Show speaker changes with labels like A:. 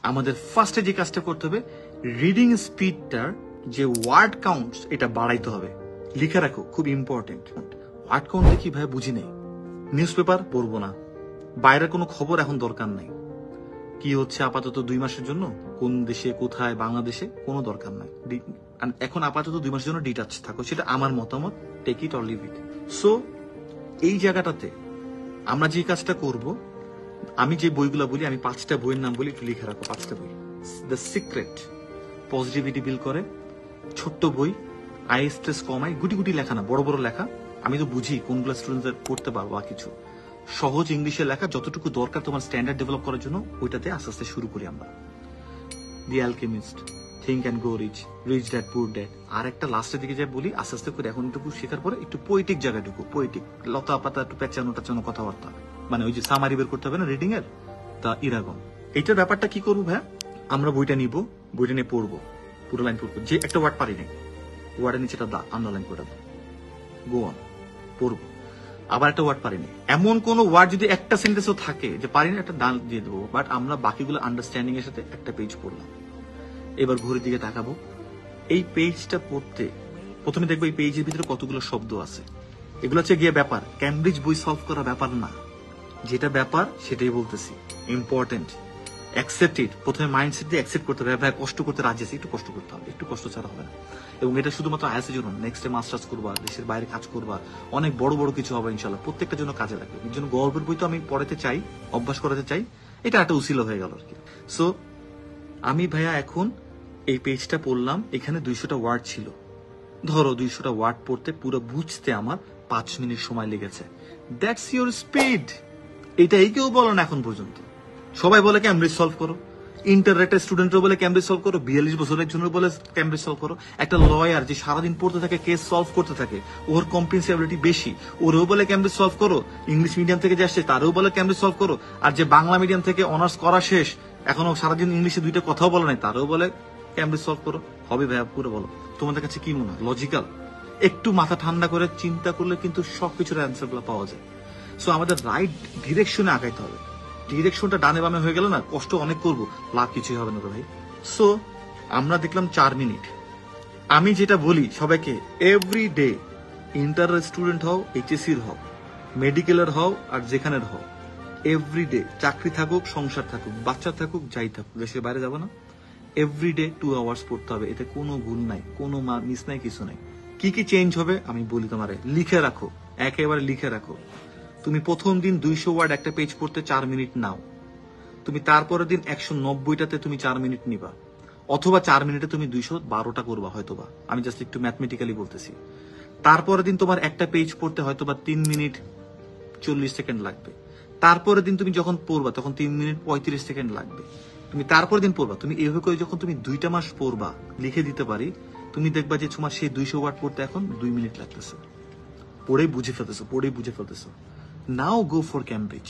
A: আমাদের ফার্স্টে যে কাজটা করতে হবে, রিডিং স্পিডটার যে ওয়ার্ড কাউন্টস এটা বাড়াইতে হবে। লিখে রাখো, খুব ইম্পর্টেন্ট। ওয়ার্ড কাউন্ট দেখি ভাই বুঝি নাই, নিউজ পেপার পড়বো না, বাইরের কোনো খবর এখন দরকার নাই। কি হচ্ছে আপাতত 2 মাসের জন্য, কোন দেশে কোথায়, বাংলাদেশে, কোনো দরকার নাই। এখন আপাতত 2 মাসের জন্য ডিটাচ থাকো, সেটা আমার মতামত, take it or leave it. So এই জায়গাটাতে আমরা যে কাজটা করব, আমি যে বইগুলো বলি, আমি 5টা বইয়ের নাম বলি, একটু লিখে রাখো 5টা বই। দ্য সিক্রেট, পজিটিভিটি বিল করে, ছোট্ট বই, আই স্ট্রেস কমায়, গুটি গুটি লেখা না, বড় বড় লেখা। আমি তো বুঝি কোনগুলো স্টুডেন্টদের পড়তে পারবো বা কিছু সহজ ইংলিশে লেখা, যতটুকু দরকার তোমার স্ট্যান্ডার্ড ডেভেলপ করার জন্য, ওইটাতে আস্তে আস্তে শুরু করি আমরা। The alchemist, think and go rich, rich dad poor dad. আর একটা লাস্টের দিকে যাই বলি, আস্তে আস্তে করে এখন একটু শেখার পরে একটু পোয়েটিক জায়গায় ঢুকো, পোয়েটিক, লতা পাতা একটু পেঁচানো টাচানো কথাবার্তা, মানে ওই যে সামারি বের করতে হবে না রিডিং এর, তা ইরাগম। এইটার ব্যাপারটা কি করবো ভাই, আমরা বইটা নিব, বইটা নিয়ে পড়বো, পুরো লাইন পড়বো, যে একটা ওয়ার্ড পারি নাই ওয়ার্ডের নিচে একটা আন্ডারলাইন করে দাও, গো অন, পড়বো। আবার একটা ওয়ার্ড পারিনি, এমন কোন ওয়ার্ড যদি একটা সেন্টেন্সও থাকে যে পারিনি, একটা ডান দিয়ে দেবো, বাট আমরা বাকিগুলো আন্ডারস্ট্যান্ডিং এর সাথে একটা পেজ পড়লাম। এবার ঘড়ির দিকে তাকাবো, এই পেজটা পড়তে প্রথমে দেখবো এই পেজের ভিতরে কতগুলো শব্দ আছে। এগুলো হচ্ছে গিয়ে ব্যাপার, ক্যামব্রিজ বই সলভ করা ব্যাপার না, যেটা ব্যাপার সেটাই বলতেছি, ইম্পর্টেন্ট। অ্যাকসেপ্ট ইট, প্রথমে মাইন্ডসেট দিয়ে অ্যাকসেপ্ট করতে হবে, ভাই কষ্ট করতে রাজি আছে, একটু কষ্ট করতে হবে, একটু কষ্ট ছাড়া হবে না। এবং এটা শুধুমাত্র আইএসের জন্য, নেক্সট মাস্টার্স করবা, দেশের বাইরে কাজ করবা, অনেক বড় বড় কিছু হবে ইনশাল্লাহ, প্রত্যেকটার জন্য কাজে লাগবে। এর জন্য গল্পের বই তো আমি পড়াতে চাই, অভ্যাস করাতে চাই, এটা একটা উসিলা হয়ে গেল আর কি। সো আমি ভাইয়া এখন এই পেজটা পড়লাম, এখানে 200টা ওয়ার্ড ছিল, ধরো 200টা ওয়ার্ড পড়তে পুরো বুঝতে আমার 5 মিনিট সময় লেগেছে। That's your speed. এটাই কেউ বলো না এখন পর্যন্ত, সবাই বলে ক্যামব্রিজ সলভ করো, ইন্টারনেটের স্টুডেন্টরা বলে ক্যামব্রিজ সলভ করো, 42 বছরের জন্য বলে ক্যামব্রিজ সলভ করো। একটা লয়ার যে সারাদিন পড়তে থাকে, কেস সলভ করতে থাকে, ওর কম্পেন্সিবিলিটি বেশি, ওরেও বলে ক্যামব্রিজ সলভ করো। ইংলিশ মিডিয়াম থেকে যে আসছে তারও বলে ক্যামব্রিজ সলভ করো। আর যে বাংলা মিডিয়াম থেকে অনার্স করা শেষ, এখনো সারাদিন ইংলিশে 2টা কথাও বলে নাই, তারও বলে ক্যামব্রিজ সলভ করো। হবে ভাইয়া, পুরো বলো, তোমাদের কাছে কি মনে হয় লজিক্যাল? একটু মাথা ঠান্ডা করে চিন্তা করলে কিন্তু সবকিছুর অ্যান্সার গুলো পাওয়া যায়। সো আমাদের রাইট ডিরেকশনে আগাইতে হবে। ডিরেকশনটা ডানে বামে হয়ে গেল না, কষ্ট অনেক করবো, লাভ কিছুই হবে না তো ভাই। সো আমরা দেখলাম 4 মিনিট। আমি যেটা বলি সবাইকে, এভরি ডে, ইন্টার স্টুডেন্ট হও, এইচএসসির হও, মেডিকেলের হও, আর যেখানের হও, এভরি ডে, চাকরি থাকুক, সংসার থাকুক, বাচ্চা থাকুক, যাই থাকুক, দেশের বাইরে যাবো না, এভরি ডে 2 আওয়ার্স পড়তে হবে। এতে কোনো ভুল নাই, কোনো মিস নাই, কিছু নাই। কি কি চেঞ্জ হবে আমি বলি তোমারে, লিখে রাখো, একেবারে লিখে রাখো। তুমি প্রথম দিন 200 ওয়ার্ড একটা পেজ পড়তে 4 মিনিট নাও, তুমি তারপরের দিন 190টাতে তুমি 4 মিনিট নিবা, অথবা 4 মিনিটে তুমি 212টা করবা হয়তোবা, আমি জাস্ট একটু ম্যাথমেটিক্যালি বলতেছি। তারপরের দিন তোমার একটা পেজ পড়তে হয়তোবা 3 মিনিট 40 সেকেন্ড লাগবে। তারপরের দিন তুমি যখন পড়বা তখন 3 মিনিট 35 সেকেন্ড লাগবে। তুমি তারপরের দিন পড়বা, তুমি এভাবে করে যখন তুমি 2টা মাস পড়বা, লিখে দিতে পারি, তুমি দেখবা যে তোমার সেই 200 ওয়ার্ড পড়তে এখন 2 মিনিট লাগতেছে, পড়েই বুঝে ফেলতেছো। নাও গো ফর ক্যামব্রিজ।